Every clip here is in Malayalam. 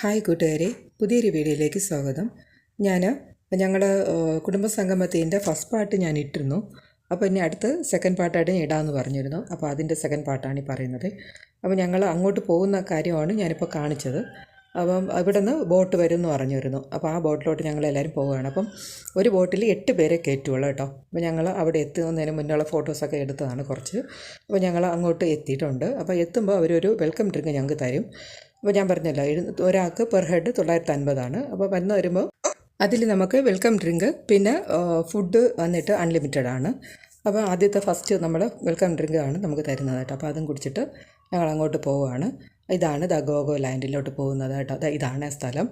ഹായ് കൂട്ടുകാരെ, പുതിയൊരു വീഡിയോയിലേക്ക് സ്വാഗതം. ഞങ്ങളുടെ കുടുംബസംഗമത്തിൻ്റെ ഫസ്റ്റ് പാർട്ട് ഞാൻ ഇട്ടിരുന്നു. അപ്പോൾ ഇനി അടുത്ത് സെക്കൻഡ് പാർട്ടായിട്ട് ഇടാമെന്ന് പറഞ്ഞിരുന്നു. അപ്പോൾ അതിൻ്റെ സെക്കൻഡ് പാർട്ടാണ് ഈ പറയുന്നത്. അപ്പോൾ ഞങ്ങൾ അങ്ങോട്ട് പോകുന്ന കാര്യമാണ് ഞാനിപ്പോൾ കാണിച്ചത്. അപ്പം ഇവിടെ നിന്ന് ബോട്ട് വരും എന്ന് പറഞ്ഞിരുന്നു. അപ്പോൾ ആ ബോട്ടിലോട്ട് ഞങ്ങളെല്ലാവരും പോവുകയാണ്. അപ്പം ഒരു ബോട്ടിൽ 8 പേരെ കയറ്റുള്ളൂ കേട്ടോ. അപ്പോൾ ഞങ്ങൾ അവിടെ എത്തുന്നതിന് മുന്നുള്ള ഫോട്ടോസൊക്കെ എടുത്തതാണ് കുറച്ച്. അപ്പോൾ ഞങ്ങൾ അങ്ങോട്ട് എത്തിയിട്ടുണ്ട്. അപ്പോൾ എത്തുമ്പോൾ അവരൊരു വെൽക്കം ഡ്രിങ്ക് ഞങ്ങൾക്ക് തരും. അപ്പോൾ ഞാൻ പറഞ്ഞല്ലോ, ഒരാൾക്ക് പെർ ഹെഡ് 950 അപ്പോൾ വരുമ്പോൾ അതിൽ നമുക്ക് വെൽക്കം ഡ്രിങ്ക് പിന്നെ ഫുഡ് വന്നിട്ട് അൺലിമിറ്റഡ് ആണ്. അപ്പോൾ ആദ്യത്തെ ഫസ്റ്റ് നമ്മൾ വെൽക്കം ഡ്രിങ്ക് ആണ് നമുക്ക് തരുന്നത് കേട്ടോ. അപ്പോൾ അതും കുടിച്ചിട്ട് ഞങ്ങൾ അങ്ങോട്ട് പോവുകയാണ്. ഇതാണ് ഗോഗോ ലാൻഡിലോട്ട് പോകുന്നത് കേട്ടോ. ഇതാണ് സ്ഥലം,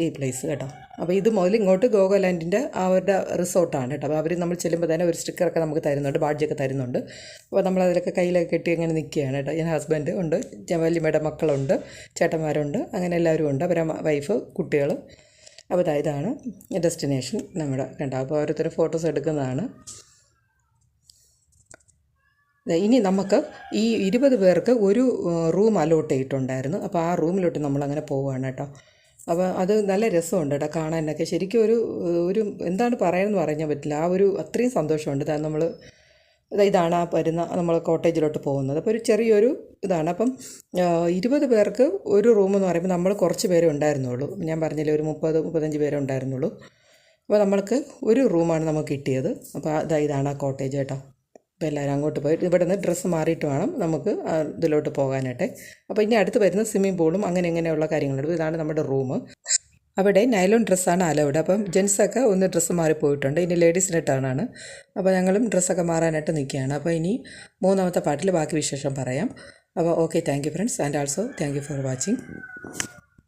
ഈ പ്ലേസ് കേട്ടോ. അപ്പോൾ ഇത് മുതൽ ഇങ്ങോട്ട് ഗോഗോ ലാൻഡിൻ്റെ അവരുടെ റിസോർട്ടാണ് കേട്ടോ. അപ്പോൾ അവർ നമ്മൾ ചെല്ലുമ്പോൾ തന്നെ ഒരു സ്റ്റിക്കറൊക്കെ നമുക്ക് തരുന്നുണ്ട്, ബാഡ്ജൊക്കെ തരുന്നുണ്ട്. അപ്പോൾ നമ്മളതിലൊക്കെ കയ്യിലൊക്കെ കെട്ടി അങ്ങനെ നിൽക്കുകയാണ് കേട്ടോ. എൻ്റെ ഹസ്ബൻഡ് ഉണ്ട്, വല്യമ്മയുടെ മക്കളുണ്ട്, ചേട്ടന്മാരുണ്ട്, അങ്ങനെ എല്ലാവരും ഉണ്ട്. അവരെ വൈഫ്, കുട്ടികൾ. അപ്പോൾ ഇതാണ് ഡെസ്റ്റിനേഷൻ നമ്മുടെ കേട്ടോ. അപ്പോൾ ഓരോരുത്തർ ഫോട്ടോസ് എടുക്കുന്നതാണ്. ഇനി നമുക്ക് ഈ 20 പേർക്ക് ഒരു റൂം അലോട്ട് ചെയ്തിട്ടുണ്ടായിരുന്നു. അപ്പോൾ ആ റൂമിലോട്ട് നമ്മളങ്ങനെ പോവുകയാണ് കേട്ടോ. അപ്പോൾ അത് നല്ല രസമുണ്ട് കേട്ടോ കാണാനൊക്കെ. ശരിക്കും ഒരു എന്താണ് പറയാമെന്ന് പറയാൻ പറ്റില്ല. അത്രയും സന്തോഷമുണ്ട്. ഇതാണ് ആ നമ്മൾ കോട്ടേജിലോട്ട് പോകുന്നത്. അപ്പോൾ ഒരു ചെറിയൊരു ഇതാണ്. അപ്പം 20 പേർക്ക് ഒരു റൂമെന്ന് പറയുമ്പോൾ നമ്മൾ കുറച്ച് പേരെ ഉണ്ടായിരുന്നുള്ളൂ. ഞാൻ പറഞ്ഞില്ലേ, ഒരു 30-35 പേരെ ഉണ്ടായിരുന്നുള്ളൂ. അപ്പോൾ നമ്മൾക്ക് ഒരു റൂമാണ് നമുക്ക് കിട്ടിയത്. അപ്പോൾ ഇതാണ് ആ കോട്ടേജ് കേട്ടോ. അപ്പോൾ എല്ലാവരും അങ്ങോട്ട് പോയിട്ട് ഇവിടെ നിന്ന് ഡ്രസ്സ് മാറിയിട്ട് വേണം നമുക്ക് ഇതിലോട്ട് പോകാനായിട്ട്. അപ്പോൾ ഇനി അടുത്ത് വരുന്ന സ്വിമ്മിംഗ് പൂളും അങ്ങനെയുള്ള കാര്യങ്ങളുണ്ട്. ഇതാണ് നമ്മുടെ റൂം. അവിടെ നൈലോൺ ഡ്രസ്സാണ് അലൗഡ്. അപ്പം ജെൻസൊക്കെ ഒന്ന് ഡ്രസ്സ് മാറിപ്പോയിട്ടുണ്ട്. ഇനി ലേഡീസിൻ്റെ ടേണാണ്. അപ്പോൾ ഞങ്ങളും ഡ്രസ്സൊക്കെ മാറാനായിട്ട് നിൽക്കുകയാണ്. അപ്പോൾ ഇനി 3ാമത്തെ പാർട്ടിൽ ബാക്കി വിശേഷം പറയാം. അപ്പോൾ okay, thank you friends, and also thank you for watching.